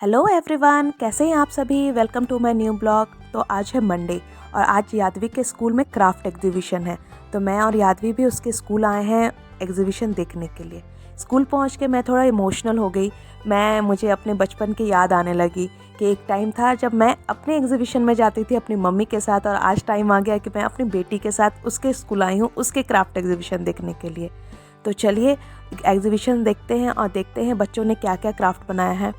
Hello everyone, कैसे हैं आप सभी। Welcome to my new blog. तो आज है मंडे और आज यादवी के स्कूल में क्राफ्ट एग्जीबिशन है। तो मैं और यादवी भी उसके स्कूल आए हैं एग्जीबिशन देखने के लिए। स्कूल पहुंच के मैं थोड़ा इमोशनल हो गई। मुझे अपने बचपन की याद आने लगी कि एक टाइम था जब मैं अपने एग्जीबिशन में जाती थी अपनी मम्मी के साथ, और आज टाइम आ गया कि मैं अपनी बेटी के साथ उसके स्कूल आई हूँ उसके क्राफ्ट एग्जीबिशन देखने के लिए। तो चलिए एग्जीबिशन देखते हैं और देखते हैं बच्चों ने क्या क्या क्राफ्ट बनाया है।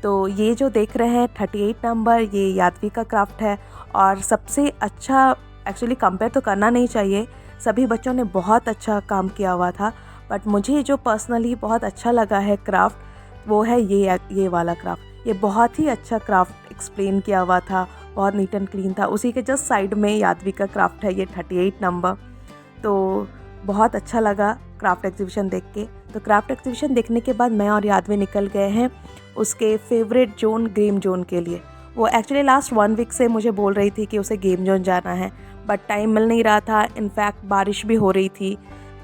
तो ये जो देख रहे हैं 38 नंबर, ये यादवी का क्राफ्ट है। और सबसे अच्छा, एक्चुअली कंपेयर तो करना नहीं चाहिए, सभी बच्चों ने बहुत अच्छा काम किया हुआ था, बट मुझे जो पर्सनली बहुत अच्छा लगा है क्राफ्ट वो है ये वाला क्राफ्ट। ये बहुत ही अच्छा क्राफ्ट एक्सप्लेन किया हुआ था, बहुत नीट एंड क्लीन था। उसी के जस्ट साइड में यादवी का क्राफ्ट है, ये 38 नंबर। तो बहुत अच्छा लगा क्राफ्ट एग्जीबिशन देख के। तो क्राफ्ट एग्जीबिशन देखने के बाद मैं और यादवी निकल गए हैं उसके फेवरेट जोन, गेम जोन के लिए। वो एक्चुअली लास्ट 1 वीक से मुझे बोल रही थी कि उसे गेम जोन जाना है, बट टाइम मिल नहीं रहा था। इनफैक्ट बारिश भी हो रही थी,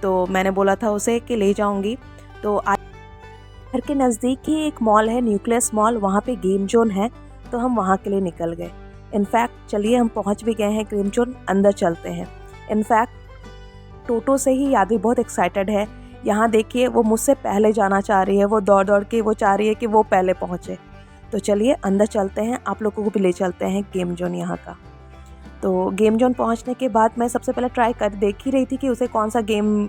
तो मैंने बोला था उसे कि ले जाऊंगी। तो घर के नज़दीक ही एक मॉल है, न्यूक्लियस मॉल, वहाँ पे गेम जोन है, तो हम वहाँ के लिए निकल गए। इनफैक्ट चलिए हम पहुँच भी गए हैं गेम जोन, अंदर चलते हैं। इनफैक्ट टोटो से ही यादवी बहुत एक्साइटेड है। यहाँ देखिए वो मुझसे पहले जाना चाह रही है, वो दौड़ दौड़ के वो चाह रही है कि वो पहले पहुँचे। तो चलिए अंदर चलते हैं, आप लोगों को भी ले चलते हैं गेम जोन यहाँ का। तो गेम जोन पहुँचने के बाद मैं सबसे पहले ट्राई कर देख ही रही थी कि उसे कौन सा गेम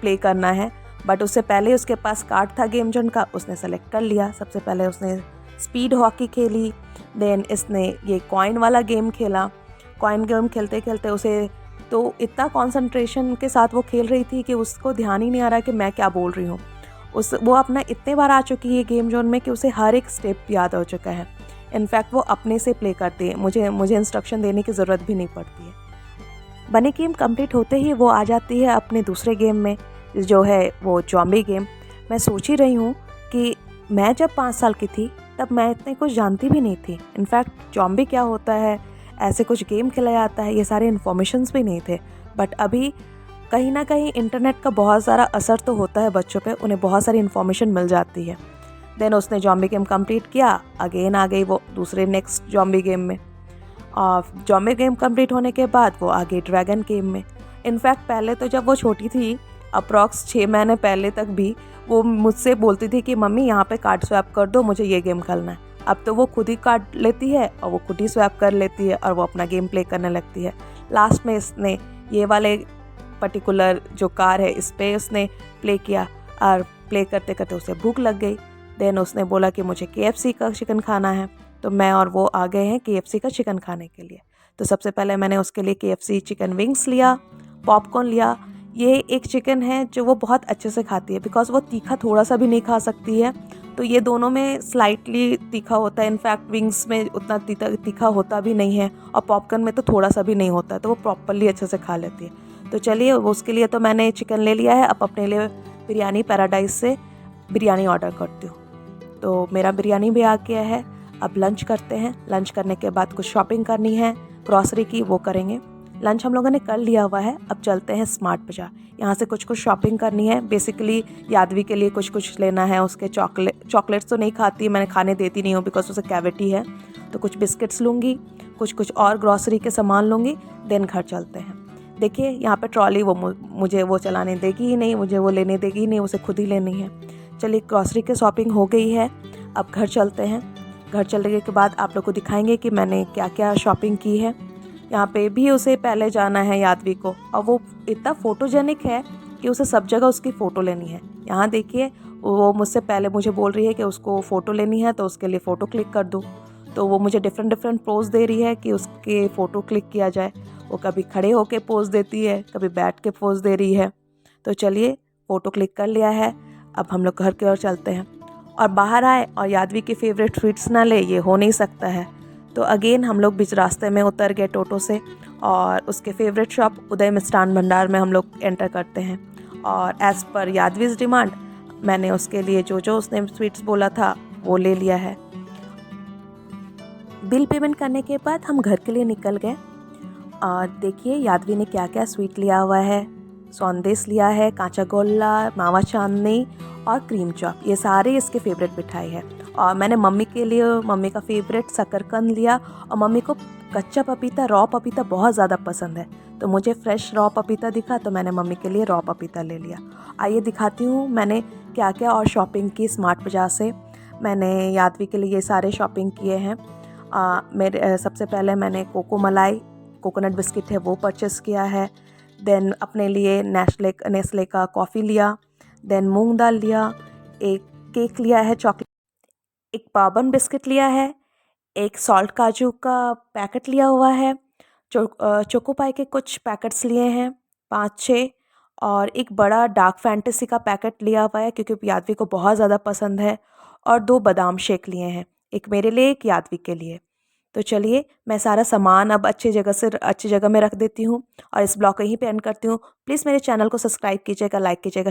प्ले करना है, बट उससे पहले उसके पास कार्ड था गेम जोन का, उसने सेलेक्ट कर लिया। सबसे पहले उसने स्पीड हॉकी खेली, देन इसने ये कॉइन वाला गेम खेला। कॉइन गेम खेलते खेलते उसे तो इतना कंसंट्रेशन के साथ वो खेल रही थी कि उसको ध्यान ही नहीं आ रहा कि मैं क्या बोल रही हूँ। वो अपना इतने बार आ चुकी है गेम जोन में कि उसे हर एक स्टेप याद हो चुका है। इनफैक्ट वो अपने से प्ले करती है, मुझे इंस्ट्रक्शन देने की ज़रूरत भी नहीं पड़ती है। बनी गेम कंप्लीट होते ही वो आ जाती है अपने दूसरे गेम में, जो है वो जॉम्बी गेम। मैं सोच ही रही हूँ कि मैं जब 5 साल की थी तब मैं इतने कुछ जानती भी नहीं थी। इनफैक्ट जॉम्बी क्या होता है, ऐसे कुछ गेम खेला जाता है, ये सारे इन्फॉर्मेशंस भी नहीं थे। बट अभी कहीं ना कहीं इंटरनेट का बहुत सारा असर तो होता है बच्चों पे, उन्हें बहुत सारी इन्फॉर्मेशन मिल जाती है। देन उसने जॉम्बी गेम कंप्लीट किया, अगेन आ गई वो दूसरे नेक्स्ट जॉम्बी गेम में। और जॉम्बी गेम कंप्लीट होने के बाद वो आ गई ड्रैगन गेम में। इनफैक्ट पहले तो जब वो छोटी थी, अप्रॉक्स 6 महीने पहले तक भी वो मुझसे बोलती थी कि मम्मी यहाँ पे कार्ड स्वैप कर दो, मुझे ये गेम खेलना है। अब तो वो खुद ही कार्ड लेती है और वो खुद ही स्वैप कर लेती है और वो अपना गेम प्ले करने लगती है। लास्ट में इसने ये वाले पर्टिकुलर जो कार है इस पे उसने प्ले किया, और प्ले करते करते उसे भूख लग गई। देन उसने बोला कि मुझे KFC का चिकन खाना है। तो मैं और वो आ गए हैं KFC का चिकन खाने के लिए। तो सबसे पहले मैंने उसके लिए KFC चिकन विंग्स लिया, पॉपकॉर्न लिया। ये एक चिकन है जो वो बहुत अच्छे से खाती है, बिकॉज़ वो तीखा थोड़ा सा भी नहीं खा सकती है। तो ये दोनों में स्लाइटली तीखा होता है, इनफैक्ट विंग्स में उतना तीखा होता भी नहीं है, और पॉपकॉर्न में तो थोड़ा सा भी नहीं होता है, तो वो प्रॉपरली अच्छे से खा लेती है। तो चलिए उसके लिए तो मैंने चिकन ले लिया है। अब अपने लिए बिरयानी पैराडाइज से बिरयानी ऑर्डर करती हूँ। तो मेरा बिरयानी भी आ गया है। अब लंच करते हैं। लंच करने के बाद कुछ शॉपिंग करनी है ग्रॉसरी की, वो करेंगे। लंच हम लोगों ने कर लिया हुआ है। अब चलते हैं स्मार्ट बाज़ार, यहाँ से कुछ कुछ शॉपिंग करनी है। बेसिकली यादवी के लिए कुछ कुछ लेना है। उसके चॉकलेट्स तो नहीं खाती है, मैंने खाने देती नहीं हूँ बिकॉज उसे कैविटी है। तो कुछ बिस्किट्स लूँगी, कुछ और ग्रॉसरी के सामान लूँगी, देन घर चलते हैं। देखिए यहाँ पे ट्रॉली वो मुझे वो चलाने देगी ही नहीं, मुझे वो लेने देगी ही नहीं, उसे खुद ही लेनी है। चलिए ग्रॉसरी की शॉपिंग हो गई है, अब घर चलते हैं। घर चलने के बाद आप लोग को दिखाएंगे कि मैंने क्या क्या शॉपिंग की है। यहाँ पे भी उसे पहले जाना है यादवी को, और वो इतना फोटोजेनिक है कि उसे सब जगह उसकी फ़ोटो लेनी है। यहाँ देखिए वो मुझसे पहले मुझे बोल रही है कि उसको फ़ोटो लेनी है, तो उसके लिए फ़ोटो क्लिक कर दूँ। तो वो मुझे डिफरेंट पोज दे रही है कि उसके फ़ोटो क्लिक किया जाए। वो कभी खड़े होके पोज देती है, कभी बैठ के पोज दे रही है। तो चलिए फ़ोटो क्लिक कर लिया है, अब हम लोग घर की ओर चलते हैं। और बाहर आए और यादवी की फेवरेट स्वीट्स ना ले, ये हो नहीं सकता है। तो अगेन हम लोग बीच रास्ते में उतर गए टोटो से, और उसके फेवरेट शॉप उदय मिष्ठान भंडार में हम लोग एंटर करते हैं। और एज़ पर यादवीज़ डिमांड मैंने उसके लिए जो उसने स्वीट्स बोला था वो ले लिया है। बिल पेमेंट करने के बाद हम घर के लिए निकल गए। और देखिए यादवी ने क्या क्या स्वीट लिया हुआ है। सौंदेश लिया है, कांचा गोल्ला, मावा चांदनी और क्रीम चॉप, ये सारे इसके फेवरेट मिठाई है। और मैंने मम्मी के लिए मम्मी का फेवरेट शकरकंद लिया। और मम्मी को कच्चा पपीता, रॉ पपीता बहुत ज़्यादा पसंद है, तो मुझे फ्रेश रॉ पपीता दिखा तो मैंने मम्मी के लिए रॉ पपीता ले लिया। आइए दिखाती हूँ मैंने क्या क्या और शॉपिंग की स्मार्ट बाज़ार से। मैंने यादवी के लिए ये सारे शॉपिंग किए हैं। मेरे सबसे पहले मैंने कोको मलाई कोकोनट बिस्किट है वो परचेस किया है। देन अपने लिए नेस्ले का कॉफ़ी लिया। देन मूंग दाल लिया। एक केक लिया है चॉकलेट, एक पाबन बिस्किट लिया है, एक सॉल्ट काजू का पैकेट लिया हुआ है, चोको पाई के कुछ पैकेट्स लिए हैं 5-6, और एक बड़ा डार्क फैंटेसी का पैकेट लिया हुआ है क्योंकि यादवी को बहुत ज़्यादा पसंद है, और 2 बादाम शेक लिए हैं, एक मेरे लिए एक यादवी के लिए। तो चलिए मैं सारा सामान अब अच्छी जगह में रख देती हूँ और इस ब्लॉग को यहीं पे एंड करती हूँ। प्लीज़ मेरे चैनल को सब्सक्राइब कीजिएगा, लाइक कीजिएगा।